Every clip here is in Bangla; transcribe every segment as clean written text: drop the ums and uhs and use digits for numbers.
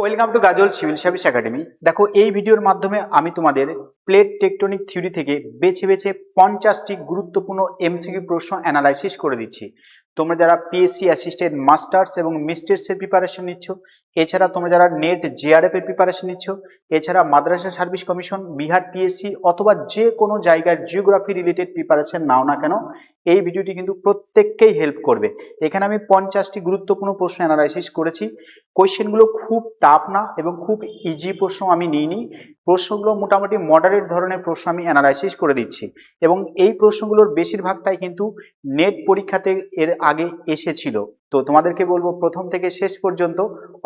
Welcome to Gazal civil service academy. দেখো, এই ভিডিওর মাধ্যমে আমি তোমাদের প্লেট টেকটনিক থিওরি থেকে বেছে বেছে 50টি গুরুত্বপূর্ণ এমসিকিউ প্রশ্ন অ্যানালাইসিস করে দিচ্ছি। তোমরা যারা পিএসসি অ্যাসিস্ট্যান্ট মাস্টার্স এবং মিস্টার্সের প্রিপারেশন নিচ্ছ, এছাড়া তোমরা যারা নেট জেআরএফ এর প্রিপারেশন নিচ্ছ, এছাড়া মাদ্রাসা সার্ভিস কমিশন, বিহার পিএসসি অথবা যে কোনো জায়গার জিওগ্রাফি রিলেটেড প্রিপারেশন নাও না কেন, এই ভিডিওটি কিন্তু প্রত্যেককেই হেল্প করবে। এখানে আমি 50টি গুরুত্বপূর্ণ প্রশ্ন অ্যানালাইসিস করেছি। কোয়েশ্চেনগুলো খুব টাফ না এবং খুব ইজি প্রশ্ন আমি নিইনি। প্রশ্নগুলো মোটামুটি মডারেট ধরনের প্রশ্ন আমি অ্যানালাইসিস করে দিচ্ছি এবং এই প্রশ্নগুলোর বেশিরভাগটাই কিন্তু নেট পরীক্ষাতে এর আগে এসেছিল। তো তোমাদেরকে বলবো প্রথম থেকে শেষ পর্যন্ত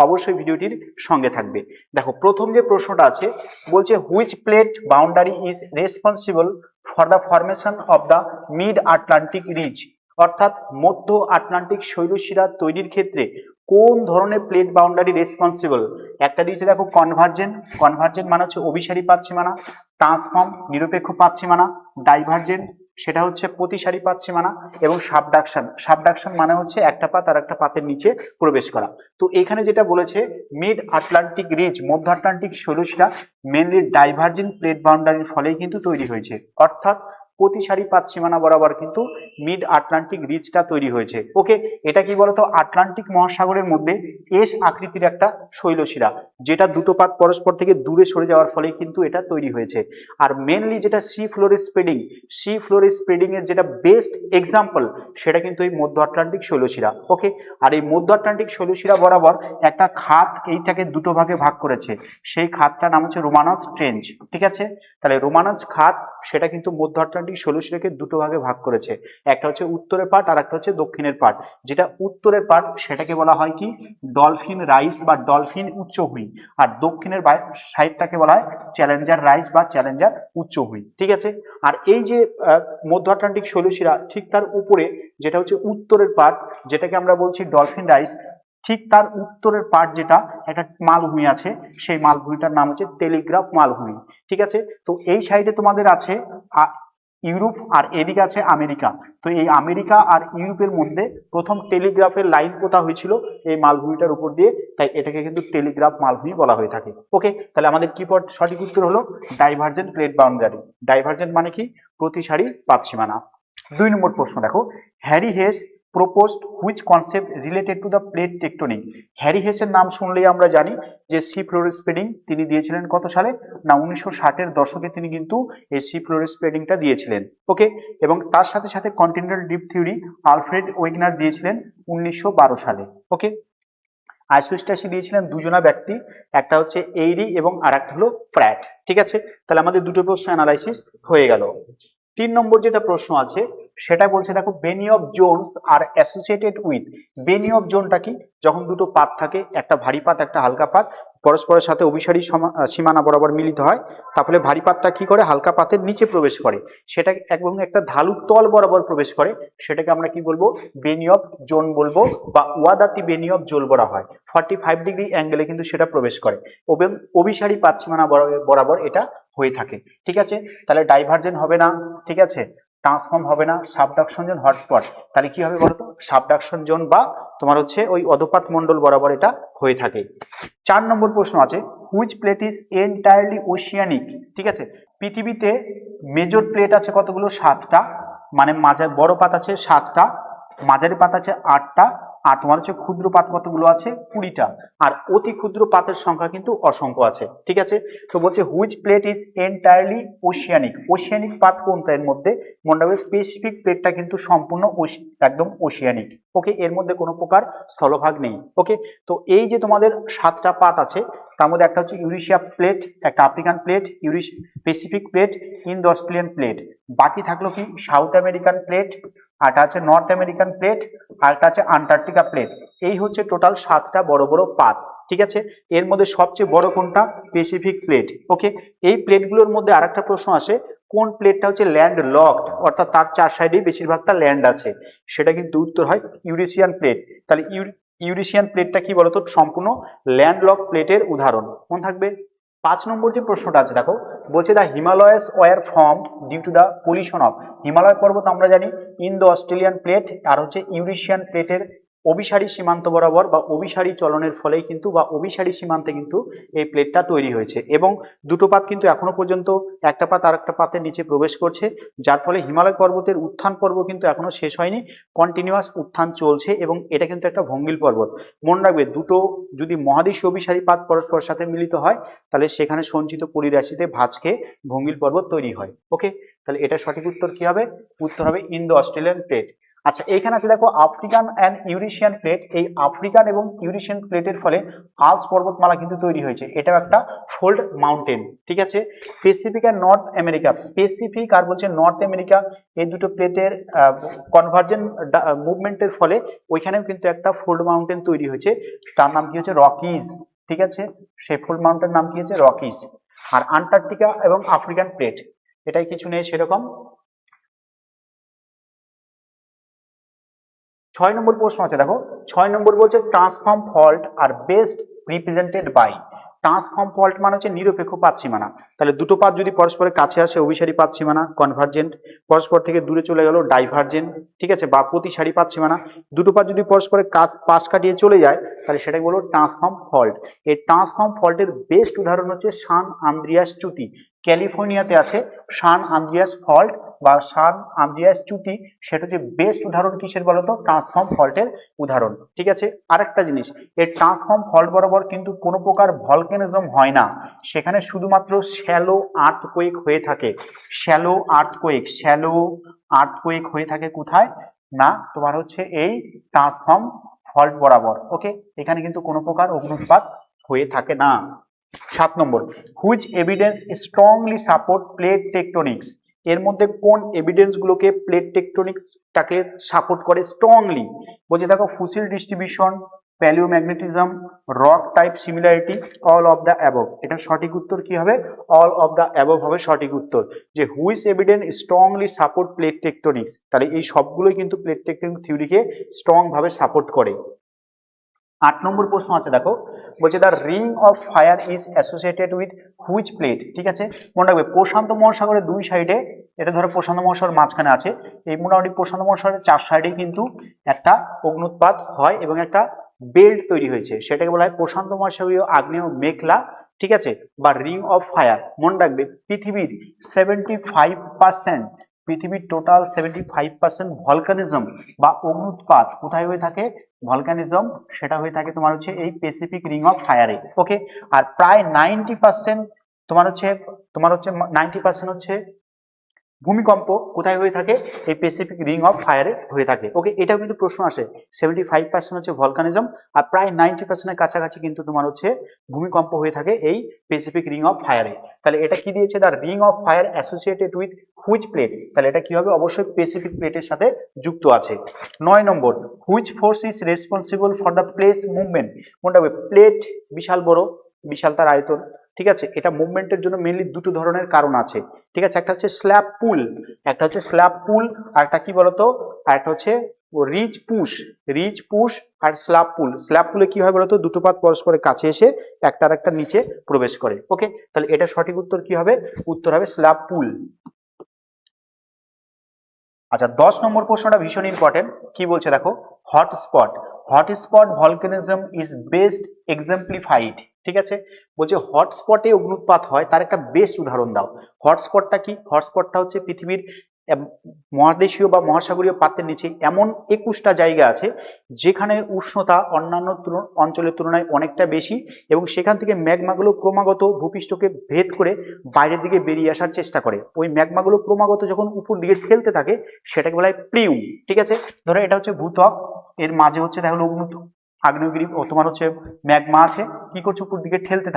অবশ্যই ভিডিওটির সঙ্গে থাকবে। দেখো, প্রথম যে প্রশ্নটা আছে বলছে which plate boundary is responsible for the formation of the mid Atlantic ridge, অর্থাৎ মধ্য আটলান্টিক শৈলশিরা তৈরির ক্ষেত্রে কোন ধরনের প্লেট বাউন্ডারি রেসপন্সিবল। একটা দিয়েছে দেখো কনভার্জেন্ট, কনভার্জেন্ট মানে হচ্ছে অভিসারী পাত সীমানা, ট্রান্সফর্ম নিরপেক্ষ পাত সীমানা, ডাইভার্জেন্ট সেটা হচ্ছে প্রতিসারী পাত সীমানা, এবং সাবডাকশন, সাবডাকশন মানে হচ্ছে একটা পাত আর একটা পাতের নিচে প্রবেশ করা। তো এখানে যেটা বলেছে মিড আটলান্টিক রিজ, মধ্য আটলান্টিক শৈলশিরা মেনলি ডাইভার্জেন্ট প্লেট বাউন্ডারির ফলেই কিন্তু তৈরি হয়েছে, অর্থাৎ প্রতিসারী পাত সীমানা বরাবর কিন্তু মিড আটলান্টিক রিজটা তৈরি হয়েছে। ওকে, এটা কি বলতো, আটলান্টিক মহাসাগরের মধ্যে এস আকৃতির একটা শৈলশিরা, যেটা দুটো পাত পরস্পর থেকে দূরে সরে যাওয়ার ফলে কিন্তু এটা তৈরি হয়েছে। আর মেনলি যেটা সি ফ্লোরে স্প্রেডিং, সি ফ্লোরে স্প্রেডিং এর যেটা বেস্ট এক্সাম্পল সেটা কিন্তু এই মধ্য আটলান্টিক শৈলশিরা। ওকে, আর এই মধ্য আটলান্টিক শৈলশিরা বরাবর একটা খাত এইটাকে দুটো ভাগে ভাগ করেছে, সেই খাতটার নাম হচ্ছে রোমানাস ট্রেঞ্চ। ঠিক আছে, তাহলে রোমানাস খাত সেটা কিন্তু মধ্য আটলান্টিক শৈলশিরাকে দুটো ভাগে ভাগ করেছে, একটা হচ্ছে উত্তরের পার্ট আর একটা হচ্ছে দক্ষিণের পার্ট। যেটা উত্তরের পার্ট সেটাকে বলা হয় কি ডলফিন রাইস বা ডলফিন উচ্চভূমি, আর দক্ষিণের সাইডটাকে বলা হয় চ্যালেঞ্জার রাইস বা চ্যালেঞ্জার উচ্চভূমি। ঠিক আছে, আর এই যে মধ্য আটলান্টিক শৈলশিরা ঠিক তার উপরে যেটা হচ্ছে উত্তরের পার্ট, যেটাকে আমরা বলছি ডলফিন রাইস, ঠিক তার উত্তরের পার্ট যেটা একটা মালভূমি আছে, সেই মালভূমিটার নাম হচ্ছে টেলিগ্রাফ মালভূমি। ঠিক আছে, তো এই সাইডে তোমাদের আছে ইউরোপ আর এদিকে আছে আমেরিকা। তো এই আমেরিকা আর ইউরোপের মধ্যে প্রথম টেলিগ্রাফের লাইন পোতা হয়েছিল এই মালভূমিটার উপর দিয়ে, তাই এটাকে কিন্তু টেলিগ্রাফ মালভূমি বলা হয়ে থাকে। ওকে, তাহলে আমাদের কি সঠিক উত্তর হলো ডাইভার্জেন্ট প্লেট বাউন্ডারি। ডাইভার্জেন্ট মানে কি প্রতিসারী পাত সীমানা। 2 নম্বর প্রশ্ন দেখো, Harry Hess proposed which concept related to the plate tectonic. হ্যারি হেসের নাম শুনলেই আমরা জানি যে সি ফ্লোর স্প্রেডিং তিনি দিয়েছিলেন কত সালে না 1960-এর দশকে তিনি কিন্তু এই সি ফ্লোর স্প্রেডিংটা দিয়েছিলেন। ওকে, এবং তার সাথে সাথে continental deep theory Alfred Wegener দিয়েছিলেন 1912 সালে। ওকে, আইসোস্ট্যাসি দিয়েছিলেন দুজনা ব্যক্তি, একটা হচ্ছে এইরি এবং আর একটা হলো প্র্যাট। ঠিক আছে, তাহলে আমাদের দুটো প্রশ্ন অ্যানালাইসিস হয়ে গেল। 3 নম্বর যেটা প্রশ্ন আছে সেটা বলছে দেখো Benioff zones are associated with. Benioff জোনটা কি, যখন দুটো পাত থাকে, একটা ভারী পাত একটা হালকা পাত, পরস্পরের সাথে অভিসারী সীমানা বরাবর মিলিত হয়, তাহলে ভারী পাতটা কি করে হালকা পাতের নিচে প্রবেশ করে, সেটা এবং একটা ঢালু তল বরাবর প্রবেশ করে, সেটাকে আমরা কি বলবো বেনি অফ জোন বলবো, বা ওয়াদাতি বেনি অফ জোল বলা হয়। 45 ডিগ্রি অ্যাঙ্গেলে কিন্তু সেটা প্রবেশ করে এবং অভিসারী পাত সীমানা বরাবর এটা হয়ে থাকে। ঠিক আছে, তাহলে ডাইভার্জেন্ট হবে না, ঠিক আছে, ট্রান্সফর্ম হবে না, সাবডাকশন জোন হটস্পট, তাহলে কি হবে বলতো সাবডাকশন জোন বা তোমার হচ্ছে ওই অধপাত মন্ডল বরাবর এটা হয়ে থাকে। 4 নম্বর প্রশ্ন আছে which plate is entirely oceanic. ঠিক আছে, পৃথিবীতে মেজর প্লেট আছে কতগুলো 7টা, মানে মাঝারি বড় পাত আছে 7টা, মাঝারি পাত আছে 8টা, আর তোমার হচ্ছে ক্ষুদ্র পাত কতগুলো আছে 20টা, আর অতি ক্ষুদ্র পাতের সংখ্যা কিন্তু অসংখ্য আছে। ঠিক আছে, তো বলছে which plate is entirely oceanic. Oceanic পাত কোনটা এর মধ্যে, মনে রাখবে স্পেসিফিক প্লেটটা কিন্তু সম্পূর্ণ একদম ওশিয়ানিক। ওকে, এর মধ্যে কোনো প্রকার স্থলভাগ নেই। ওকে, তো এই যে তোমাদের 7টা পাত আছে তার মধ্যে একটা হচ্ছে ইউরেশিয়া প্লেট, একটা African plate, Pacific plate, Indo Australian plate, বাকি থাকলো কি সাউথ আমেরিকান প্লেট, আরটা আছে নর্থ আমেরিকান প্লেট, আরটা আছে আন্টার্কটিকা প্লেট। এই হচ্ছে টোটাল 7টা বড় বড় পাত। ঠিক আছে, এর মধ্যে সবচেয়ে বড় কোনটা প্যাসিফিক প্লেট। ওকে, এই প্লেটগুলোর মধ্যে আরেকটা প্রশ্ন আসে কোন প্লেটটা হচ্ছে ল্যান্ড লকড, অর্থাৎ তার 4 সাইডেই বেশিরভাগটা ল্যান্ড আছে, সেটা কিন্তু উত্তর হয় ইউরেশিয়ান প্লেট। তাহলে ইউরেশিয়ান প্লেটটা কি বলতো সম্পূর্ণ ল্যান্ডলক প্লেটের উদাহরণ। মনে থাকবে। 5 নম্বর যে প্রশ্নটা আছে দেখো বলছে the Himalayas were formed due to the pollution of. Himalaya পর্বত আমরা জানি ইন্দো অস্ট্রেলিয়ান প্লেট আর হচ্ছে ইউরেশিয়ান প্লেটের অভিসারী সীমান্ত বরাবর বা অভিসারী চলনের ফলেই কিন্তু বা অভিসারী সীমান্তে কিন্তু এই প্লেটটা তৈরি হয়েছে এবং দুটো পাত কিন্তু এখনো পর্যন্ত একটা পাত আর একটা পাতের নিচে প্রবেশ করছে, যার ফলে হিমালয় পর্বতের উত্থান পর্ব কিন্তু এখনো শেষ হয়নি, কন্টিনিউয়াস উত্থান চলছে এবং এটা কিন্তু একটা ভঙ্গিল পর্বত। মনে রাখবে, দুটো যদি মহাদেশীয় অভিসারী পাত পরস্পরের সাথে মিলিত হয় তাহলে সেখানে সঞ্চিত পরিরাশিতে ভাঁজ খেয়ে ভঙ্গিল পর্বত তৈরি হয়। ওকে, তাহলে এটা সঠিক উত্তর কি হবে? উত্তর হবে ইন্দো অস্ট্রেলিয়ান প্লেট। আচ্ছা, এইখানে আছে দেখো আফ্রিকান অ্যান্ড ইউরেশিয়ান প্লেট। এই আফ্রিকান এবং ইউরেশিয়ান প্লেটের ফলে আল্পস পর্বতমালা কিন্তু তৈরি হয়েছে, এটাও একটা ফোল্ড মাউন্টেন। ঠিক আছে, প্যাসিফিক আর নর্থ আমেরিকা, প্যাসিফিক আর বলছে নর্থ আমেরিকা, এই দুটো প্লেটের কনভার্জেন্ট মুভমেন্টের ফলে ওইখানেও কিন্তু একটা ফোল্ড মাউন্টেন তৈরি হয়েছে, তার নাম কি হচ্ছে রকিজ। ঠিক আছে, সেই ফোল্ড মাউন্টেন নাম কি হচ্ছে রকিজ। আর আন্টার্কটিকা এবং আফ্রিকান প্লেট, এটাই কিছু নেই সেরকম। 6 নম্বর প্রশ্ন আছে দেখো, 6 নম্বর বলছে transform fault are best represented by. Transform fault মানে হচ্ছে নিরপেক্ষ পাত সীমানা। তাহলে দুটো পাত যদি পরস্পরের কাছে আসে অভিসারী পাত সীমানা কনভার্জেন্ট, পরস্পর থেকে দূরে চলে গেল ডাইভার্জেন্ট। ঠিক আছে, বা প্রতিসারী পাত সীমানা। দুটো পাত যদি পরস্পরের পাশ কাটিয়ে চলে যায় তাহলে সেটাকে বলবো ট্রান্সফর্ম ফল্ট। এই ট্রান্সফর্ম ফল্টের বেস্ট উদাহরণ হচ্ছে সান আন্দ্রিয়াস চ্যুতি, ক্যালিফোর্নিয়াতে আছে সান আন্দ্রিয়াস ফল্ট বা সান আন্দ্রিয়াস চ্যুতি। সেটা হচ্ছে বেস্ট উদাহরণ কিসের বলতো? ট্রান্সফর্ম ফল্টের উদাহরণ। ঠিক আছে, আরেকটা জিনিস, এই ট্রান্সফর্ম ফল্ট বরাবর কিন্তু কোনো প্রকার ভলকানিজম হয় না, সেখানে শুধুমাত্র শ্যালো আর্থকোয়েক হয়ে থাকে। শ্যালো আর্থকোয়েক হয়ে থাকে কোথায় না, তোমার হচ্ছে এই ট্রান্সফর্ম ফল্ট বরাবর। ওকে, এখানে কিন্তু কোনো প্রকার অগ্নুৎপাত হয়ে থাকে না। 7 number, which evidence strongly support plate tectonics. এর মধ্যে কোন এভিডেন্স গুলোকে প্লেট টেকটোনিক্সটাকে সাপোর্ট করে স্ট্রংলি? বলছে দেখো, fossil distribution, palaeomagnetism, rock type similarity, all of the above. এটা সঠিক উত্তর কি হবে? অল অফ দ্য অ্যাবভ হবে সঠিক উত্তর। যে which evidence strongly support plate tectonics, তাহলে এই সবগুলোই কিন্তু প্লেট টেকটোনিক থিওরিকে স্ট্রং ভাবে সাপোর্ট করে। 8 নম্বর প্রশ্ন আছে দেখো, বলছে the ring of fire is associated with which plate. ঠিক আছে, মনে রাখবে প্রশান্ত মহাসাগরের দুই সাইডে, এটা ধরো প্রশান্ত মহাসাগর মাঝখানে আছে, এই মোটামুটি প্রশান্ত মহাসাগরের 4 সাইডে কিন্তু একটা অগ্নুৎপাত হয় এবং একটা বেল্ট তৈরি হয়েছে, সেটাকে বলা হয় প্রশান্ত মহাসাগরীয় আগ্নেয় মেঘলা। ঠিক আছে, বা রিং অফ ফায়ার। মনে রাখবে পৃথিবীর 75%, পৃথিবীর টোটাল 75% ভলকানিজম বা অগ্নুৎপাত কোথায় হয়ে থাকে? ভলকানিজম, সেটা হয়ে থাকে তোমার হচ্ছে এই প্যাসিফিক রিং অফ ফায়ারে। ওকে, আর প্রায় 90% তোমার হচ্ছে 90% হচ্ছে ভূমিকম্প কোথায় হয়ে থাকে? এই প্যাসিফিক রিং অফ ফায়ারে হয়ে থাকে। ওকে, এটাও কিন্তু প্রশ্ন আসে, 75% হচ্ছে ভলকানিজম আর প্রায় 90%-এর কাছাকাছি কিন্তু তোমার হচ্ছে ভূমিকম্প হয়ে থাকে এই প্যাসিফিক রিং অফ ফায়ারে। তাহলে এটা কি দিয়েছে? The ring of fire associated with which plate, তাহলে এটা কি হবে? অবশ্যই প্যাসিফিক প্লেটের সাথে যুক্ত আছে। 9 number, which force is responsible for the plate movement. মনে রাখবে প্লেট বিশাল বড়, বিশাল তার আয়তন। ঠিক আছে, এটা মুভমেন্টের জন্য মেইনলি দুটো ধরনের কারণ আছে। ঠিক আছে, একটা হচ্ছে স্ল্যাব পুল, আর একটা কি বলতো, আর একটা হচ্ছে রিচ পুশ আর স্ল্যাব পুল। স্ল্যাব পুলে কি হয় বলতো? দুটো পাত পরস্পরের কাছে এসে একটা আর একটা নিচে প্রবেশ করে। ওকে, তাহলে এটা সঠিক উত্তর কি হবে? উত্তর হবে স্ল্যাব পুল। আচ্ছা, 10 নম্বর প্রশ্নটা ভীষণ ইম্পর্টেন্ট। কি বলছে দেখো, হটস্পট ভলকানিজম ইজ বেস্ট এক্সাম্পলিফাইড। ঠিক আছে, বলছে হটস্পটে অগ্নুৎপাত হয় তার একটা বেস্ট উদাহরণ দাও। হটস্পটটা কি? হটস্পটটা হচ্ছে পৃথিবীর মহাদেশীয় বা মহাসাগরীয় পাতের নিচে এমন 21টা জায়গা আছে যেখানে উষ্ণতা অন্যান্য অঞ্চলের তুলনায় অনেকটা বেশি এবং সেখান থেকে ম্যাগমাগুলো ক্রমাগত ভূপৃষ্ঠকে ভেদ করে বাইরের দিকে বেরিয়ে আসার চেষ্টা করে। ওই ম্যাগমাগুলো ক্রমাগত যখন উপর দিকে ঠেলতে থাকে সেটাকে বলা হয় প্লিউম। ঠিক আছে, ধরো এটা হচ্ছে ভূত্বক, এর মাঝে হচ্ছে দেখো আগ্নেয়গিরি ও তোমার হচ্ছে ম্যাগমা আছে, কি করছে? উপর দিকে ঠেলতে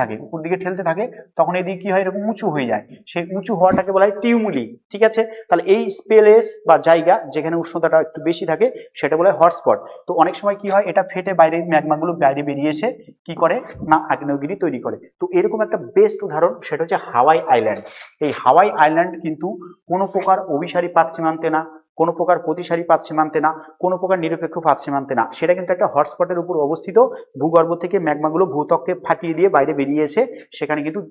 থাকে, তখন এদিকে কি হয়? এরকম উঁচু হয়ে যায়, সেই উঁচু হওয়াটাকে বলা হয় টিউমুলি। ঠিক আছে, তাহলে এই স্পেস বা জায়গা যেখানে উষ্ণতাটা একটু বেশি থাকে সেটা বলা হয় হটস্পট। তো অনেক সময় কি হয়? এটা ফেটে বাইরে ম্যাগমাগুলো বাইরে বেরিয়ে এসে কি করে না আগ্নেয়গিরি তৈরি করে। তো এরকম একটা বেস্ট উদাহরণ সেটা হচ্ছে হাওয়াই আইল্যান্ড। এই হাওয়াই আইল্যান্ড কিন্তু কোনো প্রকার অভিসারী পাত সীমান্তে না, কোনো প্রকার প্রতিসারী পাত সীমান্তে না, কোনো প্রকার নিরপেক্ষ পাত সীমান্তে না, সেটা কিন্তু একটা হটস্পটের উপর অবস্থিত। ভূগর্ভ থেকে ম্যাগমাগুলো ভূত্বককে ফাটিয়ে দিয়ে বাইরে বেরিয়ে এসে সেখানে কিন্তু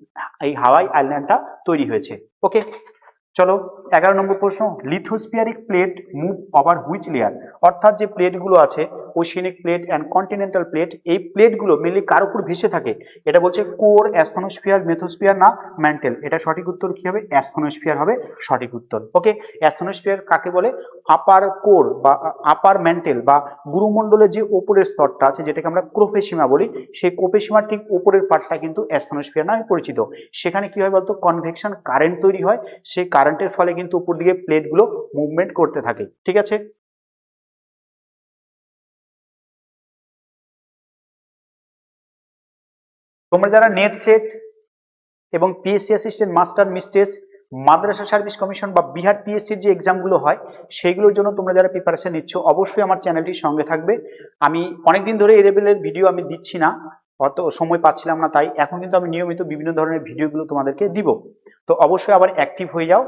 এই হাওয়াই আইল্যান্ডটা তৈরি হয়েছে। ওকে, চলো 11 নম্বর প্রশ্ন, lithospheric plate move over which layer, অর্থাৎ যে প্লেটগুলো আছে oceanic plate and continental plate, এই প্লেটগুলো মেনলি কার উপর ভেসে থাকে? এটা বলছে কোর, অ্যাস্থনোস্ফিয়ার, মেথোস্ফিয়ার না ম্যান্টেল। এটা সঠিক উত্তর কি হবে? অ্যাস্থনোস্ফিয়ার হবে সঠিক উত্তর। ওকে, অ্যাস্থনোস্ফিয়ার কাকে বলে? আপার কোর বা আপার ম্যান্টেল বা গুরুমণ্ডলের যে ওপরের স্তরটা আছে যেটাকে আমরা ক্রোপেসিমা বলি, সেই ক্রোপেসিমার ঠিক উপরের পার্টটা কিন্তু অ্যাস্থনোস্ফিয়ার নামে পরিচিত। সেখানে কি হয় বলতো? কনভেকশন কারেন্ট তৈরি হয়, সেই কারেন্টের ফলে কিন্তু উপর দিকে প্লেটগুলো মুভমেন্ট করতে থাকে। ঠিক আছে, তোমরা যারা নেট সেট এবং পিএসসি অ্যাসিস্ট্যান্ট মাস্টার মিস্ট্রেস, মাদ্রাসা সার্ভিস কমিশন বা বিহার পিএসসির যে এক্সামগুলো হয় সেইগুলোর জন্য তোমরা যারা প্রিপারেশন নিচ্ছ অবশ্যই আমার চ্যানেলটির সঙ্গে থাকবে। আমি অনেকদিন ধরে এই লেভেলের ভিডিও আমি দিচ্ছি না, অত সময় পাচ্ছিলাম না, তাই এখন কিন্তু আমি নিয়মিত বিভিন্ন ধরনের ভিডিওগুলো তোমাদেরকে দিব। তো অবশ্যই আবার অ্যাক্টিভ হয়ে যাও,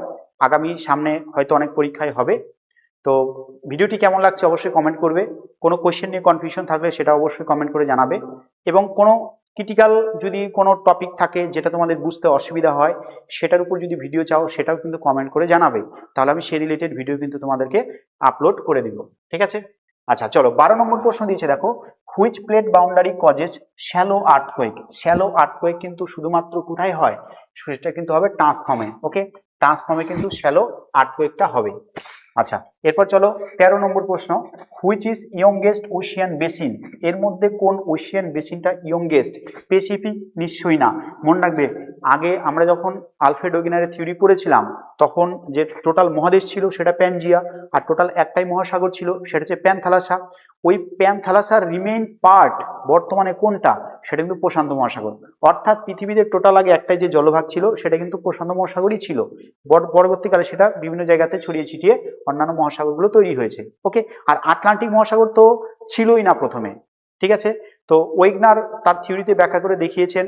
আগামী সামনে হয়তো অনেক পরীক্ষায় হবে। তো ভিডিওটি কেমন লাগছে অবশ্যই কমেন্ট করবে, কোনো কোয়েশ্চেন নিয়ে কনফিউশন থাকলে সেটা অবশ্যই কমেন্ট করে জানাবে, এবং কোনো ক্রিটিক্যাল যদি কোনো টপিক থাকে যেটা তোমাদের বুঝতে অসুবিধা হয় সেটার উপর যদি ভিডিও চাও সেটাও কিন্তু কমেন্ট করে জানাবে, তাহলে আমি সেই রিলেটেড ভিডিও কিন্তু তোমাদেরকে আপলোড করে দিব। ঠিক আছে, আচ্ছা চলো 12 নম্বর প্রশ্ন দিয়েছে দেখো, which plate boundary causes shallow earthquake. Shallow earthquake কিন্তু শুধুমাত্র কোথায় হয়? সেটা কিন্তু হবে ট্রান্সফর্মে। ওকে, ট্রান্সফর্মে কিন্তু শ্যালো আর্থকোয়েকটা হবে। আচ্ছা, এরপর চলো 13 নম্বর প্রশ্ন, which is youngest Ocean basin. এর মধ্যে কোন ওশিয়ান বেসিনটা ইয়ংগেস্ট? প্যাসিফিক নিশ্চয়ই না। মনে রাখবে, আগে আমরা যখন আলফ্রেড ওয়েগেনারের থিওরি পড়েছিলাম তখন যে টোটাল মহাদেশ ছিল সেটা প্যানজিয়া, আর টোটাল একটাই মহাসাগর ছিল সেটা হচ্ছে প্যানথালাসা। ওই প্যানথালাসার রিমেইন পার্ট বর্তমানে কোনটা? সেটা কিন্তু প্রশান্ত মহাসাগর। অর্থাৎ পৃথিবীতে টোটাল আগে একটাই যে জলভাগ ছিল সেটা কিন্তু প্রশান্ত মহাসাগরই ছিল, পরবর্তীকালে সেটা বিভিন্ন জায়গাতে ছড়িয়ে ছিটিয়ে অন্যান্য মহাসাগরগুলো তৈরি হয়েছে। ওকে, আর আটলান্টিক মহাসাগর তো ছিলই না প্রথমে। ঠিক আছে, তো ওয়েগনার তার থিওরিতে ব্যাখ্যা করে দেখিয়েছেন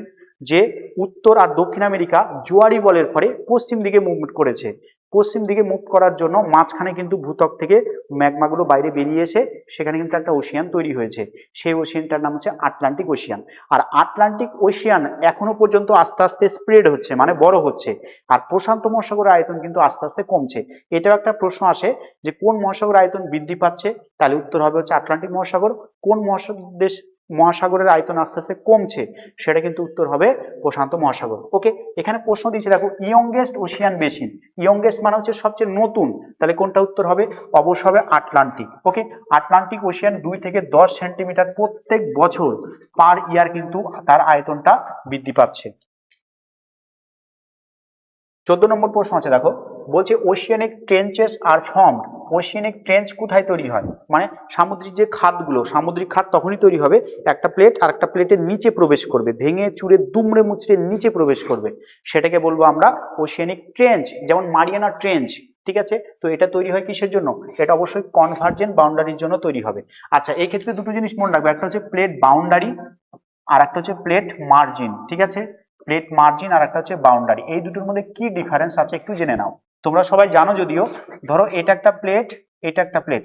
যে উত্তর আর দক্ষিণ আমেরিকা জোয়ারি বলের ফলে পশ্চিম দিকে মুভমেন্ট করেছে। পশ্চিম দিকে মুভ করার জন্য মাঝখানে কিন্তু ভূত্বক থেকে ম্যাগমাগুলো বাইরে বেরিয়ে এসে সেখানে কিন্তু একটা ওশিয়ান তৈরি হয়েছে, সেই ওশিয়ানটার নাম হচ্ছে আটলান্টিক ওশিয়ান। আর আটলান্টিক ওশিয়ান এখনো পর্যন্ত আস্তে আস্তে স্প্রেড হচ্ছে, মানে বড় হচ্ছে, আর প্রশান্ত মহাসাগরের আয়তন কিন্তু আস্তে আস্তে কমছে। এটাও একটা প্রশ্ন আসে যে কোন মহাসাগরের আয়তন বৃদ্ধি পাচ্ছে, তাহলে উত্তর হবে হচ্ছে আটলান্টিক মহাসাগর। কোন মহাসাগরের আয়তন আস্তে আস্তে কমছে, সেটা কিন্তু উত্তর হবে প্রশান্ত মহাসাগর। ওকে, এখানে প্রশ্ন দিয়েছে দেখো, ইয়ংগেস্ট ওশিয়ান বেসিন, ইয়ংগেস্ট মানে হচ্ছে সবচেয়ে নতুন, তাহলে কোনটা উত্তর হবে? অবশ্যই হবে আটলান্টিক। ওকে, আটলান্টিক ওশিয়ান 2 থেকে 10 সেন্টিমিটার প্রত্যেক বছর পার ইয়ার কিন্তু তার আয়তনটা বৃদ্ধি পাচ্ছে। 14 নম্বর প্রশ্ন আছে দেখো, বলছে oceanic trenches are formed. Oceanic trench কোথায় তৈরি হয়? মানে সামুদ্রিক যে খাতগুলো, সামুদ্রিক খাত তখনই তৈরি হবে একটা প্লেট আর একটা প্লেটের নিচে প্রবেশ করবে, ভেঙে চুরে দুমড়ে মুচড়ে নিচে প্রবেশ করবে, সেটাকে বলবো আমরা ওশিয়ানিক ট্রেঞ্চ। যেমন মারিয়ানা ট্রেঞ্চ। ঠিক আছে, তো এটা তৈরি হয় কিসের জন্য? এটা অবশ্যই কনভার্জেন্ট বাউন্ডারির জন্য তৈরি হবে। আচ্ছা, এই ক্ষেত্রে দুটো জিনিস মনে রাখবে, একটা হচ্ছে প্লেট বাউন্ডারি আর একটা হচ্ছে প্লেট মার্জিন। ঠিক আছে, প্লেট মার্জিন আর একটা হচ্ছে বাউন্ডারি, এই দুটোর মধ্যে কি ডিফারেন্স আছে একটু জেনে নাও। তোমরা সবাই জানো যদিও, ধরো এটা একটা প্লেট, এটা একটা প্লেট,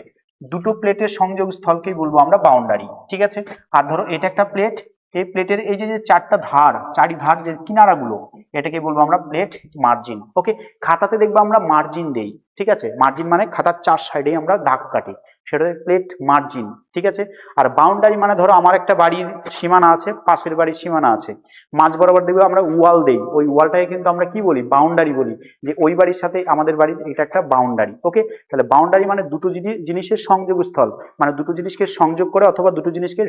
দুটো প্লেটের সংযোগ স্থলকেই বলবো আমরা বাউন্ডারি। ঠিক আছে, আর ধরো এটা একটা প্লেট, এই প্লেটের এই যে চারটা ধার, চারি ধার যে কিনারাগুলো, এটাকে বলবো আমরা প্লেট মার্জিন। ওকে, খাতাতে দেখবো আমরা মার্জিন দেই। ঠিক আছে, মার্জিন মানে খাতার চার সাইডে আমরা দাগ কাটি, সেটা প্লেট মার্জিন। ঠিক আছে, আর বাউন্ডারি মানে ধরো আমার একটা বাড়ির সীমানা আছে, পাশের বাড়ির সীমানা আছে, মাঝ বরাবর দেখবো আমরা ওয়াল দেই, ওই ওয়ালটাকে কিন্তু আমরা কি বলি? বাউন্ডারি বলি, যে ওই বাড়ির সাথে আমাদের বাড়ির এটা একটা বাউন্ডারি। ওকে, তাহলে বাউন্ডারি মানে দুটো জিনিসের সংযোগস্থল, মানে দুটো জিনিসকে সংযোগ করে অথবা দুটো জিনিসকে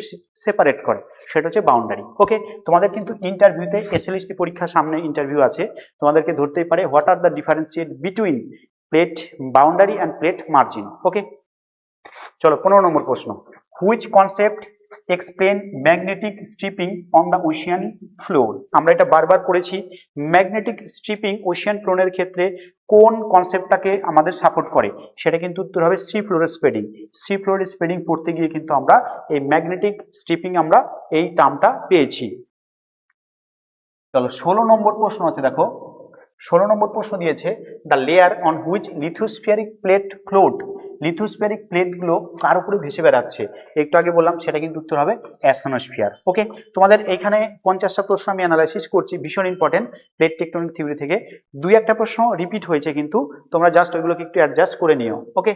সেপারেট করে, সেটা হচ্ছে বাউন্ডারি। ওকে, তোমাদের কিন্তু ইন্টারভিউতে এসএলএসটি পরীক্ষার সামনে ইন্টারভিউ আছে, তোমাদেরকে ধরতেই পারে what are the differentiate between plate boundary and plate margin. Okay, চলো 15 নম্বর প্রশ্ন, which concept explain magnetic striping on the ocean floor. আমরা এটা বারবার পড়েছি, ম্যাগনেটিক স্ট্রিপিং ওশিয়ান ফ্লোরের ক্ষেত্রে কোন কনসেপ্টটাকে আমাদের সাপোর্ট করে? সেটা কিন্তু উত্তর হবে সি ফ্লোরের স্প্রেডিং। সি ফ্লোরের স্প্রেডিং পড়তে গিয়ে কিন্তু আমরা এই ম্যাগনেটিক স্ট্রিপিং আমরা এই টার্মটা পেয়েছি। চলো 16 নম্বর প্রশ্ন আছে দেখো, 16 নম্বর প্রশ্ন দিয়েছে, the layer on which lithospheric plate float lithospheric প্লেটগুলো কার উপরে ভেসে বেড়াচ্ছে, একটু আগে বললাম, সেটা কিন্তু উত্তর হবে অ্যাস্থানোস্ফিয়ার। ওকে, তোমাদের এখানে 50টা প্রশ্ন আমি অ্যানালাইসিস করছি, ভীষণ ইম্পর্টেন্ট প্লেট টেকটনিক থিওরি থেকে। দুই একটা প্রশ্ন রিপিট হয়েছে, কিন্তু তোমরা জাস্ট ওইগুলোকে একটু অ্যাডজাস্ট করে নিও। Okay,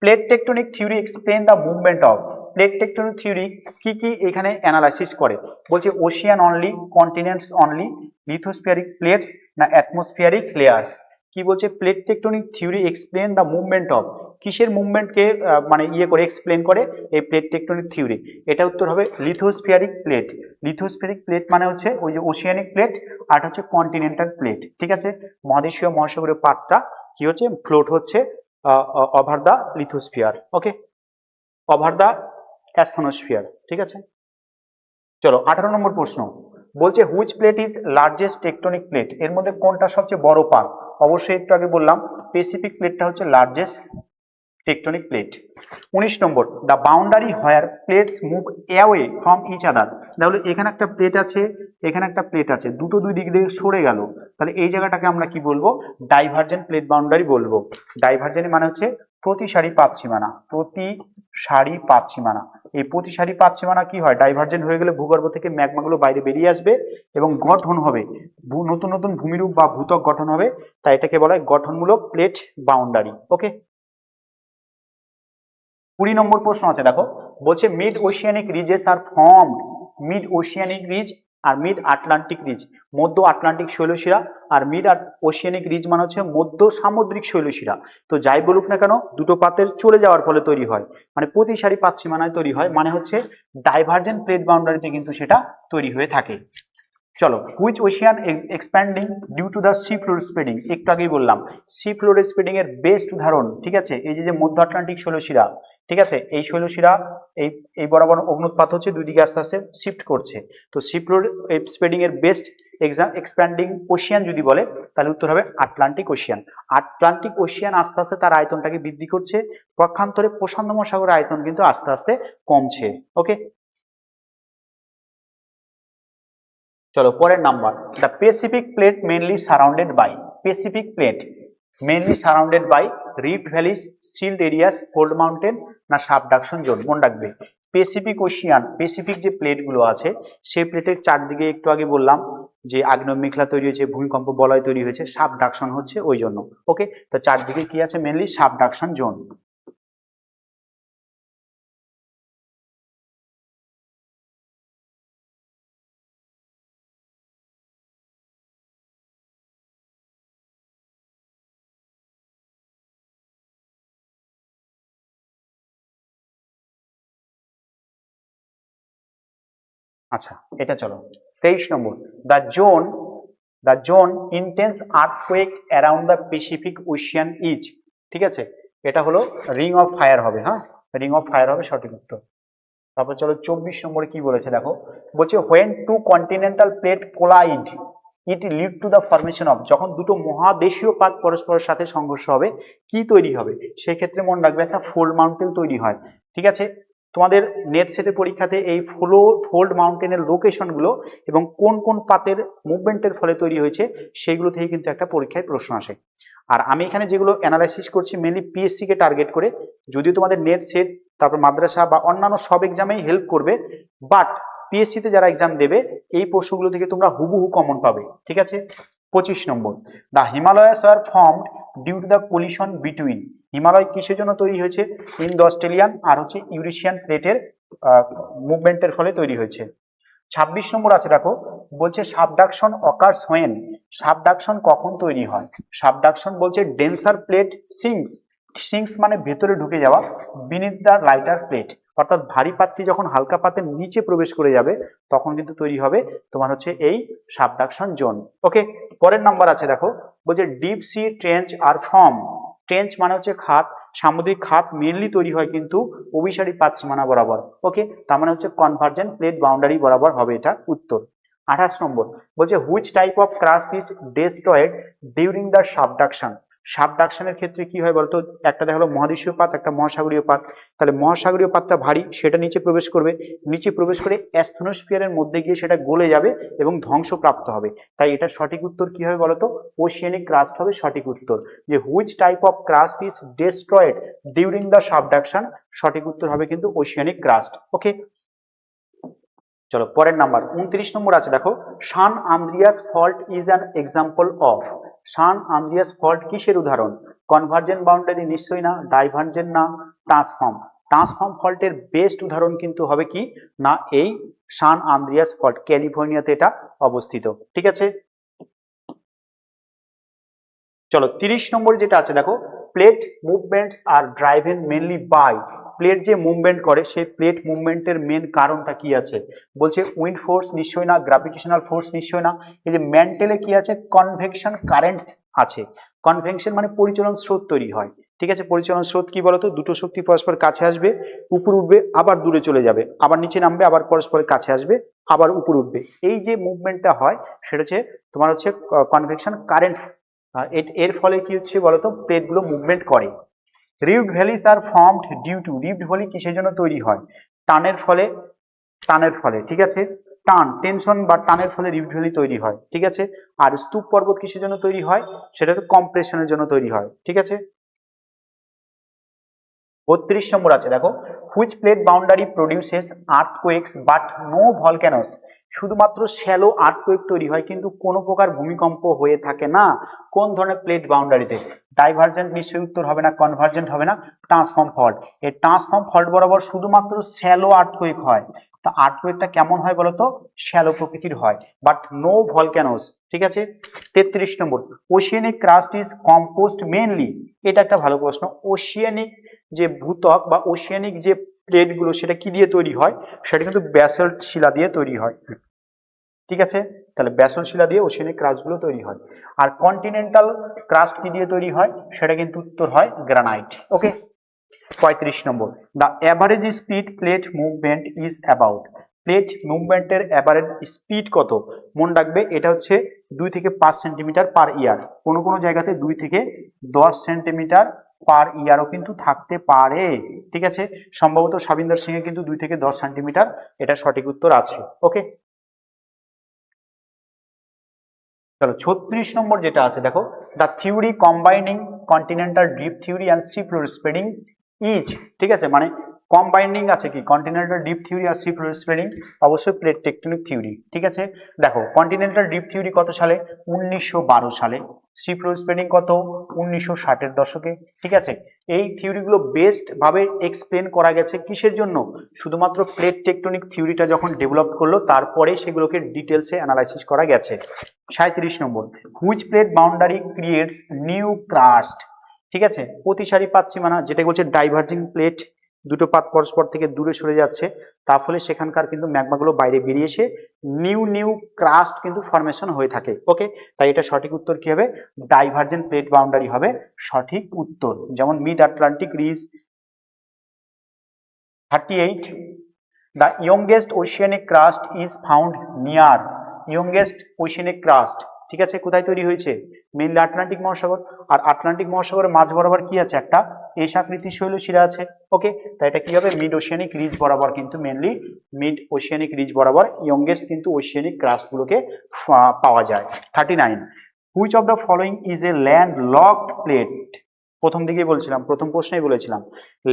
plate tectonic theory explain the movement of, plate tectonic theory কি কি এখানে অ্যানালাইসিস করে, বলছে ocean only, continents only, lithospheric plates না অ্যাটমসফিয়ারিক লেয়ার্স। কি বলছে, plate tectonic theory explain the movement of, কিসের মুভমেন্টকে মানে ইয়ে করে এক্সপ্লেন করে এই প্লেট টেকটনিক থিওরি, এটা উত্তর হবে লিথোস্ফিয়ারিক প্লেট। লিথোস্ফিয়ারিক প্লেট মানে হচ্ছে ওই যে ওশিয়ানিক প্লেট, আর হচ্ছে কন্টিনেন্টাল প্লেট। ঠিক আছে, মহাদেশীয় মহাসাগরীয় পাতটা কি হচ্ছে, ফ্লোট হচ্ছে over the lithosphere. Okay, over the asthenosphere. ঠিক আছে, চলো 18 নম্বর প্রশ্ন, বলছে which plate is largest tectonic plate, এর মধ্যে কোনটা সবচেয়ে বড় পাত। অবশ্যই একটু আগে বললাম প্যাসিফিক প্লেটটা হচ্ছে largest tectonic plate. 19 number, the boundary where plates move away from each other, তাহলে এখানে একটা প্লেট আছে, এখানে একটা প্লেট আছে, দুটো দুই দিক দিয়ে সরে গেল, তাহলে এই জায়গাটাকে আমরা কি বলবো, ডাইভার্জেন্ট প্লেট বাউন্ডারি বলবো। ডাইভার্জেন্ট মানে হচ্ছে প্রতিসারি পাত সীমানা, প্রতিসারি পাত সীমানা। এই প্রতিসারি পাত সীমানা কি হয়, ডাইভার্জেন্ট হয়ে গেলে ভূগর্ভ থেকে ম্যাগমাগুলো বাইরে বেরিয়ে আসবে এবং গঠন হবে, নতুন নতুন ভূমিরূপ বা ভূত্বক গঠন হবে, তাই এটাকে বলা হয় গঠনমূলক প্লেট বাউন্ডারি। ওকে, 20 নম্বর প্রশ্ন আছে, দেখো বলছে mid oceanic ridges are formed, mid oceanic ridge are mid Atlantic ridge, মধ্য আটলান্টিক শৈলশিরা, আর মিড ওশিয়ানিক রিজ মানে হচ্ছে মধ্য সামুদ্রিক শৈলশিরা। তো যাই বলুক না কেন, দুটো পাতের চলে যাওয়ার ফলে তৈরি হয়, মানে প্রতিসারি পাত সীমানায় তৈরি হয়, মানে হচ্ছে ডাইভার্জেন্ট প্লেট বাউন্ডারিতে কিন্তু সেটা তৈরি হয়ে থাকে। চলো, which ocean expanding due to the sea floor spreading, একটু আগেই বললাম সি ফ্লোরের স্প্রেডিং এর বেস্ট উদাহরণ। ঠিক আছে, এই যে মধ্য আটলান্টিক শৈলশিরা, ঠিক আছে, এই শৈলশিরা এই এই বরাবর অগ্নুৎপাত হচ্ছে, দুই দিকে আস্তে আস্তে শিফট করছে। তো সি ফ্লোর স্প্রেডিং এর বেস্ট এক্সপ্যান্ডিং ওশিয়ান যদি বলে, তাহলে উত্তর হবে আটলান্টিক ওশিয়ান। আটলান্টিক ওশিয়ান আস্তে আস্তে তার আয়তনটাকে বৃদ্ধি করছে, পক্ষান্তরে প্রশান্ত মহাসাগরের আয়তন কিন্তু আস্তে আস্তে কমছে। ওকে, চলো পরের number, the Pacific plate mainly surrounded by, Pacific plate mainly surrounded by rift valleys, shield areas, fold mountain না সাবডাকশন জোন। মনে রাখবে প্যাসিফিক ওশিয়ান, প্যাসিফিক যে প্লেটগুলো আছে সেই প্লেটের চারদিকে একটু আগে বললাম যে আগ্নেয় মেঘলা তৈরি হয়েছে, ভূমিকম্প বলয় তৈরি হয়েছে, সাবডাকশন হচ্ছে ওই জন্য। ওকে, তো চারদিকে কি আছে, মেনলি সাবডাকশন জোন। আচ্ছা, এটা চলো 23 number, the zone intense earthquake around the Pacific ocean is, ঠিক আছে, এটা হলো রিং অফ ফায়ার হবে। হ্যাঁ, রিং অফ ফায়ার হবে সঠিক উত্তর। তারপর চলো 24 নম্বরে কি বলেছে, দেখো বলছে when two continental plate collide it lead to the formation of, যখন দুটো মহাদেশীয় পাত পরস্পরের সাথে সংঘর্ষ হবে কি তৈরি হবে, সেই ক্ষেত্রে মনে রাখবে একটা ফোল্ড মাউন্টেন তৈরি হয়। ঠিক আছে, তোমাদের নেট সেটের পরীক্ষাতে এই ফোল্ড মাউন্টেনের লোকেশনগুলো এবং কোন কোন পাতের মুভমেন্টের ফলে তৈরি হয়েছে সেইগুলো থেকে কিন্তু একটা পরীক্ষায় প্রশ্ন আসে। আর আমি এখানে যেগুলো অ্যানালাইসিস করছি মেনলি পিএসসি কে টার্গেট করে, যদিও তোমাদের নেট সেট তারপর মাদ্রাসা বা অন্যান্য সব এক্সামেই হেল্প করবে, বাট পিএসসি তে যারা এক্সাম দেবে এই প্রশ্নগুলো থেকে তোমরা হুবহু কমন পাবে। ঠিক আছে, 25 number, the Himalayas are formed due to the collision between, Himalaya কিসের জন্য তৈরি হয়েছে, ইন্দো অস্ট্রেলিয়ান আর হচ্ছে ইউরেশিয়ান প্লেটের মুভমেন্টের ফলে তৈরি হয়েছে। 26 নম্বর আছে, দেখো বলছে সাবডাকশন অকার্স হোয়েন, সাবডাকশন কখন তৈরি হয়, সাবডাকশন বলছে ডেন্সার প্লেট সিঙ্কস, সিঙ্কস মানে ভেতরে ঢুকে যাওয়া, বিনিথ দ্য লাইটার প্লেট, অর্থাৎ ভারী পাতটি যখন হালকা পাতের নিচে প্রবেশ করে যাবে তখন কিন্তু তৈরি হবে তোমার হচ্ছে এই সাবডাকশন জোন। ওকে, পরের নাম্বার আছে, দেখো বলছে ডিপ সি ট্রেঞ্চ আর ফর্ম, ট্রেঞ্চ মানে হচ্ছে খাত, সামুদ্রিক খাত মেনলি তৈরি হয় কিন্তু অভিসারী পাত সীমানা বরাবর। ওকে, তার মানে হচ্ছে কনভার্জেন্ট প্লেট বাউন্ডারি বরাবর হবে এটা উত্তর। 28 নম্বর বলছে which type of crust is destroyed during the subduction, সাবডাকশনের ক্ষেত্রে কি হয় বলতো, একটা দেখা হলো মহাদেশীয় পাত, একটা মহাসাগরীয় পাত। তাহলে মহাসাগরীয় পাতটা ভারী, সেটা নিচে প্রবেশ করবে, নিচে প্রবেশ করে অ্যাস্থেনোস্ফিয়ারের মধ্যে গিয়ে সেটা গলে যাবে এবং ধ্বংসপ্রাপ্ত হবে। তাই এটা সঠিক উত্তর কি হবে বলতো, ওশিয়ানিক ক্রাস্ট হবে সঠিক উত্তর। যে which type of crust is destroyed during the subduction, সঠিক উত্তর হবে কিন্তু ওশিয়ানিক ক্রাস্ট। ওকে, চলো পরের নাম্বার 29 নম্বর আছে দেখো, San Andreas fault is an example of. San Andreas fault কিসের উদাহরণ? কনভার্জেন্ট বাউন্ডারি নিশ্চয়ই না, ডাইভার্জেন্ট না, ট্রান্সফর্ম। ট্রান্সফর্ম ফল্টের বেস্ট উদাহরণ কিন্তু হবে কি না, এই সান আন্দ্রিয়াস ফল্ট, ক্যালিফোর্নিয়াতে এটা অবস্থিত। ঠিক আছে, চলো 30 নম্বর যেটা আছে দেখো, plate movements are driven mainly by. Plate যে মুভমেন্ট করে সেই প্লেট মুভমেন্টের মেন কারণটা কি আছে? বলছে উইন্ড ফোর্স নিশ্চয়ই না, গ্র্যাভিটেশনাল ফোর্স নিশ্চয়ই না। এই যে ম্যান্টেলে কি আছে, কনভেকশন কারেন্ট আছে। কনভেকশন মানে পরিচলন স্রোত তৈরি হয়। ঠিক আছে, পরিচলন স্রোত কি বলতো, দুটো শক্তি পরস্পর কাছে আসবে, উপর উঠবে, আবার দূরে চলে যাবে, আবার নিচে নামবে, আবার পরস্পরের কাছে আসবে, আবার উপর উঠবে। এই যে মুভমেন্টটা হয় সেটা হচ্ছে তোমার হচ্ছে কনভেকশন কারেন্ট। এর ফলে কি হচ্ছে বলতো, প্লেটগুলো মুভমেন্ট করে। Rift valleys are formed due to. Rift valley কিসের জন্য তৈরি হয়? টানের ফলে। টানের ফলে, ঠিক আছে, টান, টেনশন বা টানের ফলে রিফট ভ্যালি তৈরি হয়। ঠিক আছে, আর স্তূপ পর্বত কিসের জন্য তৈরি হয়? সেটা তো কম্প্রেশনের জন্য তৈরি হয়। ঠিক আছে, 32 নম্বর আছে দেখো, which plate boundary produces earthquakes but no volcanoes. শুধুমাত্র শ্যালো আর্থকোয়েক তৈরি হয় কিন্তু কোনো প্রকার ভূমিকম্প হয়ে থাকে না। কোন ধরনের প্লেট বাউন্ডারিতে? ডাইভার্জেন্ট নিশ্চয়ই উত্তর হবে না, কনভার্জেন্ট হবে না, ট্রান্সফর্ম ফল্ট। এই ট্রান্সফর্ম ফল্ট বরাবর শুধুমাত্র শ্যালো আর্থকোয়েক হয়। তা আর্থকোয়েকটা কেমন হয় বলতো, শ্যালো প্রকৃতির হয়, বাট নো ভলক্যানোস। ঠিক আছে, 33 number, oceanic crust is composed mainly. এটা একটা ভালো প্রশ্ন। ওশিয়ানিক যে ভূত্বক বা ওশিয়ানিক যে প্লেটগুলো সেটা কি দিয়ে তৈরি হয়? সেটা কিন্তু ব্যাসল্ট শিলা দিয়ে তৈরি হয়। ঠিক আছে, তাহলে ব্যাসল্ট শিলা দিয়ে ওশিয়ানিক ক্রাস্টগুলো তৈরি হয়। আর কন্টিনেন্টাল ক্রাস্ট কি দিয়ে তৈরি হয়? সেটা কিন্তু উত্তর হয় granite. Okay, 35 number, the average speed plate movement is about. Plate মুভমেন্টের অ্যাভারেজ স্পিড কত? মনে রাখবে এটা হচ্ছে 2 থেকে 5 সেন্টিমিটার পার ইয়ার। কোনো কোনো জায়গাতে 2 থেকে 10 সেন্টিমিটার পার ইয়ারও কিন্তু থাকতে পারে। ঠিক আছে, সম্ভবত সাবিন্দর সিং এ কিন্তু 2 থেকে 10 সেন্টিমিটার, এটা সঠিক উত্তর আছে। ওকে, চলো 36 নম্বর যেটা আছে দেখো, the theory combining continental drift theory and C floor spreading is. ঠিক আছে, মানে কম্বাইনিং আছে কি, কন্টিনেন্টাল ড্রিফট থিওরি আর সি ফ্লোর স্প্রেডিং, অবশ্যই প্লেট টেকটনিক থিওরি। ঠিক আছে, দেখো কন্টিনেন্টাল ড্রিফট থিওরি কত সালে? 1912 সালে। সি ফ্লোর স্প্রেডিং কত? 1960-এর দশকে। ঠিক আছে, এই থিওরিগুলো বেস্ট ভাবে এক্সপ্লেন করা গেছে কিসের জন্য? শুধুমাত্র প্লেট টেকটনিক থিওরিটা যখন ডেভেলপ করলো তারপরে সেগুলোকে ডিটেলসে অ্যানালাইসিস করা গেছে। 37 number, which plate boundary creates new crust. ঠিক আছে, প্রতিসারি পাত সীমানা, যেটা বলছে ডাইভার্জিং প্লেট, দুটো পাত পরস্পর থেকে দূরে সরে যাচ্ছে, তার ফলে সেখানকার কিন্তু ম্যাগমাগুলো বাইরে বেরিয়ে এসে নিউ নিউ ক্রাস্ট কিন্তু ফরমেশন হয়ে থাকে। ওকে, তাই এটা সঠিক উত্তর কি হবে? ডাইভার্জেন্ট প্লেট বাউন্ডারি হবে সঠিক উত্তর। যেমন mid Atlantic ridge. 38, the youngest oceanic crust is found near। youngest oceanic crust, ঠিক আছে, কোথায় তৈরি হয়েছে? মেইনলি আটলান্টিক মহাসাগর। আর আটলান্টিক মহাসাগরের মাঝ বরাবর কি আছে? একটা এস আকৃতির শৈলশিরা আছে। ওকে, তাই এটা কি হবে? মিড ওশিয়ানিক রিজ বরাবর কিন্তু মেইনলি মিড ওশিয়ানিক রিজ বরাবর ইয়ংগেস্ট কিন্তু ওশিয়ানিক ক্রাস্ট গুলোকে পাওয়া যায়। 39, which of the following is a land locked plate. প্রথম দিকেই বলছিলাম, প্রথম প্রশ্নেই বলেছিলাম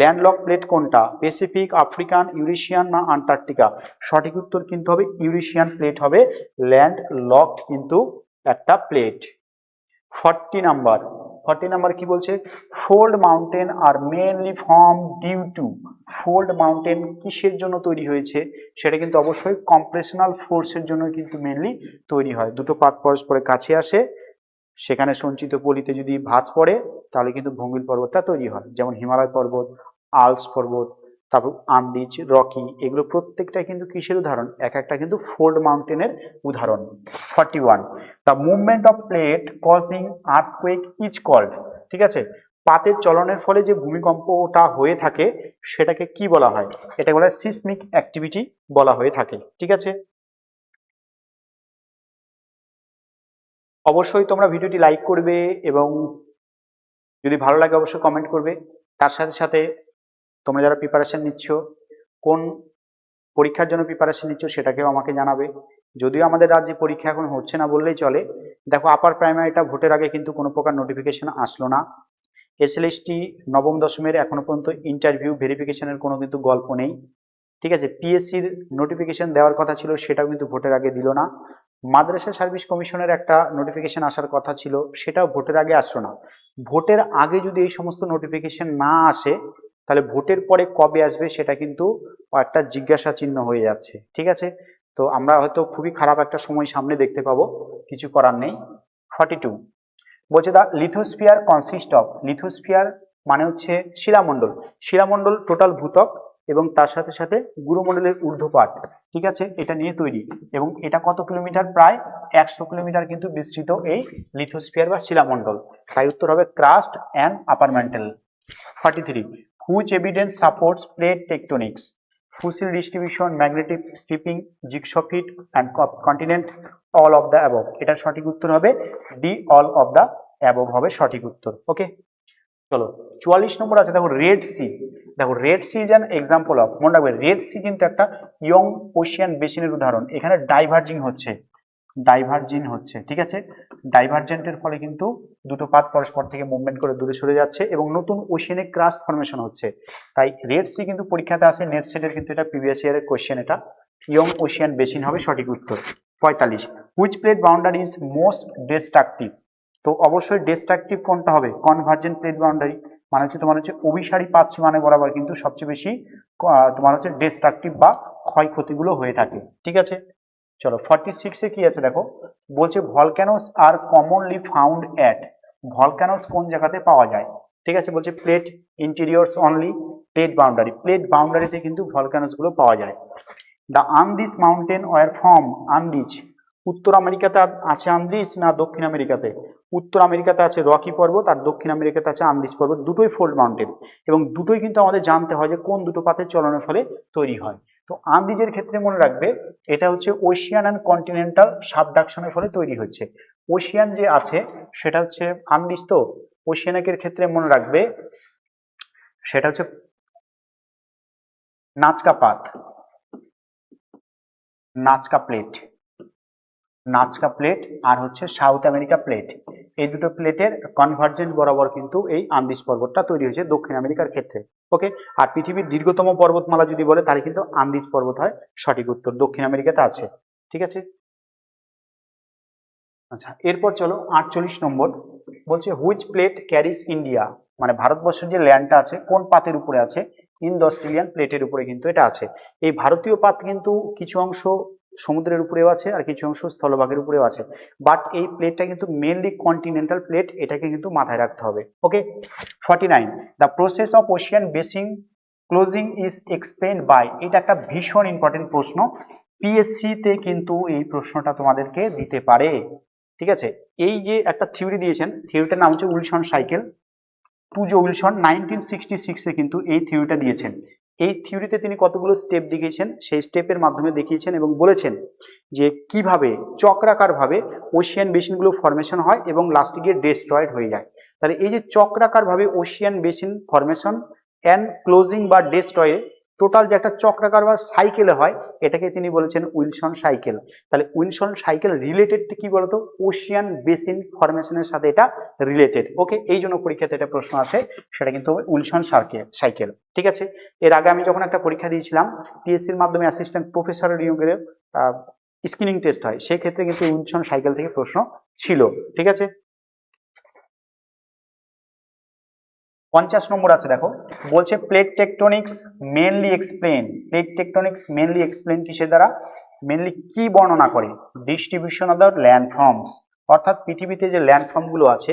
ল্যান্ডলক প্লেট কোনটা? প্যাসিফিক, আফ্রিকান, ইউরেশিয়ান না আন্টার্কটিকা? সঠিক উত্তর কিন্তু হবে ইউরেশিয়ান প্লেট হবে ল্যান্ড লকড কিন্তু একটা প্লেট। 40 নাম্বার কি বলছে? Fold mountain are mainly form due to. Fold mountain কিসের জন্য তৈরি হয়েছে? সেটা কিন্তু অবশ্যই কম্প্রেশনাল ফোর্সের জন্য কিন্তু মেনলি তৈরি হয়। দুটো পাত পরস্পরের কাছে আসে, সেখানে সঞ্চিত পলিতে যদি ভাঁজ পড়ে তাহলে কিন্তু ভঙ্গিল পর্বতটা তৈরি হয়। যেমন হিমালয় পর্বত, আল্পস পর্বত, তারপর আন্দিজ, রকি, এগুলো প্রত্যেকটাই কিন্তু কিসের উদাহরণ? এক একটা কিন্তু ফোল্ড মাউন্টেনের উদাহরণ। 41, the movement of plate causing earthquake is called. ঠিক আছে, পাতের চলনের ফলে যে ভূমিকম্পটা হয়ে থাকে সেটাকে কি বলা হয়? এটা বলা হয় সিসমিক অ্যাক্টিভিটি বলা হয়ে থাকে। ঠিক আছে, অবশ্যই তোমরা ভিডিওটি লাইক করবে এবং যদি ভালো লাগে অবশ্যই কমেন্ট করবে। তার সাথে সাথে তোমরা যারা প্রিপারেশন নিচ্ছ, কোন পরীক্ষার জন্য প্রিপারেশন নিচ্ছ সেটাকেও আমাকে জানাবে। যদিও আমাদের রাজ্যে পরীক্ষা এখন হচ্ছে না বললেই চলে। দেখো আপার প্রাইমারিটা ভোটের আগে কিন্তু কোনো প্রকার নোটিফিকেশন আসলো না। এসএলএসটি নবম দশমের এখনো পর্যন্ত ইন্টারভিউ ভেরিফিকেশনের কোনো কিন্তু গল্প নেই। ঠিক আছে, পিএসসির নোটিফিকেশন দেওয়ার কথা ছিল, সেটাও কিন্তু ভোটের আগে দিল না। মাদ্রাসা সার্ভিস কমিশনের একটা নোটিফিকেশন আসার কথা ছিল, সেটাও ভোটের আগে আসলো না। ভোটের আগে যদি এই সমস্ত নোটিফিকেশন না আসে, তাহলে ভোটের পরে কবে আসবে সেটা কিন্তু একটা জিজ্ঞাসা চিহ্ন হয়ে যাচ্ছে। ঠিক আছে, তো আমরা হয়তো খুবই খারাপ একটা সময় সামনে দেখতে পাবো, কিছু করার নেই। 42 বলছে দা লিথোস্ফিয়ার কনসিস্ট অফ, লিথোস্ফিয়ার মানে হচ্ছে শিলামণ্ডল। শিলামণ্ডল টোটাল ভূত্বক এবং তার সাথে সাথে গুরুমণ্ডলের ঊর্ধ্বপাট, ঠিক আছে, এটা নিয়ে তৈরি। এবং এটা কত কিলোমিটার? প্রায় 100 কিলোমিটার কিন্তু বিস্তৃত এই লিথোস্ফিয়ার বা শিলামণ্ডল। তাই উত্তর হবে crust and upper mantle. 43 which evidence supports plate tectonics, fossil distribution, magnetic striping, jigsaw fit and continent, all of the above. এটার সঠিক উত্তর হবে D, all of the above হবে সঠিক উত্তর। ওকে, চলো 44 নম্বর আছে, দেখো রেড সি। দেখো Red Sea is an example of, মনে রাখবে রেড সি কিন্তু একটা ইয়ং ওশিয়ান বেসিনের উদাহরণ। এখানে ডাইভার্জিং হচ্ছে, ঠিক আছে, ডাইভার্জেন্টের ফলে কিন্তু দুটো পাত পরস্পর থেকে মুভমেন্ট করে দূরে সরে যাচ্ছে এবং নতুন ওশিয়ানিক ক্রাস্ট ফরমেশন হচ্ছে। তাই রেড সি কিন্তু পরীক্ষাতে আসে, নেট সেটের কিন্তু এটা প্রিভিয়াস ইয়ারের কোশ্চেন, এটা ইয়ং ওশিয়ান বেসিন হবে সঠিক উত্তর। 45 which plate boundary is most destructive, তো অবশ্যই ডিস্ট্রাকটিভ কোনটা হবে? কনভার্জেন্ট প্লেট বাউন্ডারি, মানে হচ্ছে তোমার হচ্ছে অভিসারী পাত সীমানা বরাবর কিন্তু সবচেয়ে বেশি তোমার হচ্ছে ডিস্ট্রাকটিভ বা ক্ষয়ক্ষতিগুলো হয়ে থাকে। ঠিক আছে, চলো 46 এ কি আছে দেখো, বলছে volcanoes are commonly found at, volcanoes কোন জায়গাতে পাওয়া যায়? ঠিক আছে, বলছে plate interiors only, plate boundary, plate বাউন্ডারিতে কিন্তু ভলক্যানোস গুলো পাওয়া যায়। The Andes mountain were from, Andes উত্তর আমেরিকাতে আছে আন্দিজ না দক্ষিণ আমেরিকাতে? উত্তর আমেরিকাতে আছে রকি পর্বত আর দক্ষিণ আমেরিকাতে আছে আন্দিজ পর্বত, দুটোই ফোল্ড মাউন্টেন এবং দুটোই কিন্তু আমাদের জানতে হয় যে কোন দুটো পাতের চলনের ফলে তৈরি হয়। তো আন্দিজের ক্ষেত্রে মনে রাখবে এটা হচ্ছে ওশিয়ান অ্যান্ড কন্টিনেন্টাল সাবডাকশনের ফলে তৈরি হচ্ছে। ওশিয়ান যে আছে সেটা হচ্ছে আন্দিজ, তো ওশিয়ানিকের ক্ষেত্রে মনে রাখবে সেটা হচ্ছে নাজকা পাত, নাজকা প্লেট, নাজকা প্লেট আর হচ্ছে সাউথ আমেরিকা প্লেট, এই দুটো প্লেটের কনভার্জেন্ট বরাবর কিন্তু এই আন্দিজ পর্বতটা তৈরি হয়েছে দক্ষিণ আমেরিকার ক্ষেত্রে। ওকে, আর পৃথিবীর দীর্ঘতম পর্বতমালা যদি বলে তাহলে কিন্তু আন্দিজ পর্বত হয় সঠিক উত্তর, দক্ষিণ আমেরিকাতে আছে। ঠিক আছে, আচ্ছা এরপর চলো 48 নম্বর, বলছে হুইচ প্লেট ক্যারিস ইন্ডিয়া, মানে ভারতবর্ষের যে ল্যান্ডটা আছে কোন পাতের উপরে আছে? ইন্দো অস্ট্রেলিয়ান প্লেটের উপরে কিন্তু এটা আছে। এই ভারতীয় পাত কিন্তু কিছু অংশ সমুদ্রের উপরেও আছে আর কিছু অংশ স্থলভাগের উপরেও আছে, বাট এই প্লেটটা কিন্তু মেনলি কন্টিনেন্টাল প্লেট, এটাকে কিন্তু মাথায় রাখতে হবে। Okay, 49 the process of ocean basin closing is explained by, এটা একটা ভীষণ ইম্পর্টেন্ট প্রশ্ন, পিএসসি তে কিন্তু এই প্রশ্নটা তোমাদেরকে দিতে পারে। ঠিক আছে, এই যে একটা থিওরি দিয়েছেন, থিওরিটার নাম হচ্ছে উইলসন সাইকেল, পুজো উইলসন 1966 কিন্তু এই থিওরিটা দিয়েছেন। এই থিওরিতে তিনি কতগুলো স্টেপ দেখিয়েছেন, সেই স্টেপের মাধ্যমে দেখিয়েছেন এবং বলেছেন যে কিভাবে চক্রাকার ভাবে ওশিয়ান বেসিনগুলো ফরমেশন হয় এবং লাস্টে গিয়ে ডেস্ট্রয়েড হয়ে যায়। তাহলে এই যে চক্রাকার ভাবে Ocean basin formation and closing বা ডেস্ট্রয়ে, টোটাল যে একটা চক্রাকার বা সাইকেলে হয়, এটাকে তিনি বলেছেন উইলসন সাইকেল। তাহলে উইলসন সাইকেল রিলেটেড কি বলতো? ওশিয়ান বেসিন ফরমেশনের সাথে এটা রিলেটেড। ওকে, এই জন্য পরীক্ষাতে এটা প্রশ্ন আসে, সেটা কিন্তু উইলসন সাইকেল। ঠিক আছে, এর আগে আমি যখন একটা পরীক্ষা দিয়েছিলাম পিএসসির মাধ্যমে অ্যাসিস্ট্যান্ট প্রফেসর নিয়োগের স্ক্রিনিং টেস্ট হয়, সেই ক্ষেত্রে কিন্তু উইলসন সাইকেল থেকে প্রশ্ন ছিল। ঠিক আছে, 50 নম্বর আছে দেখো, বলছে plate tectonics mainly explain, plate tectonics mainly explain কিসের দ্বারা? মেনলি কি বর্ণনা করে? ডিস্ট্রিবিউশন অফ দ্য ল্যান্ডফর্মস, অর্থাৎ পৃথিবীতে যে ল্যান্ডফর্ম গুলো আছে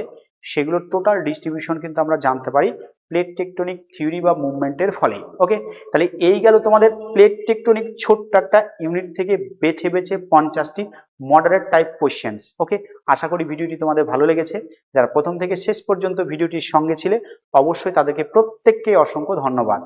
সেগুলোর টোটাল ডিস্ট্রিবিউশন কিন্তু আমরা জানতে পারি প্লেট টেকটোনিক থিওরি বা মুভমেন্টের ফলে। ওকে, তাহলে এই গেল তোমাদের প্লেট টেকটোনিক ছোট্ট একটা ইউনিট থেকে বেছে বেছে 50টি মডারেট টাইপ কোশ্চেন্স। ওকে, আশা করি ভিডিওটি তোমাদের ভালো লেগেছে। যারা প্রথম থেকে শেষ পর্যন্ত ভিডিওটির সঙ্গে ছিলে অবশ্যই তাদেরকে প্রত্যেককে অসংখ্য ধন্যবাদ।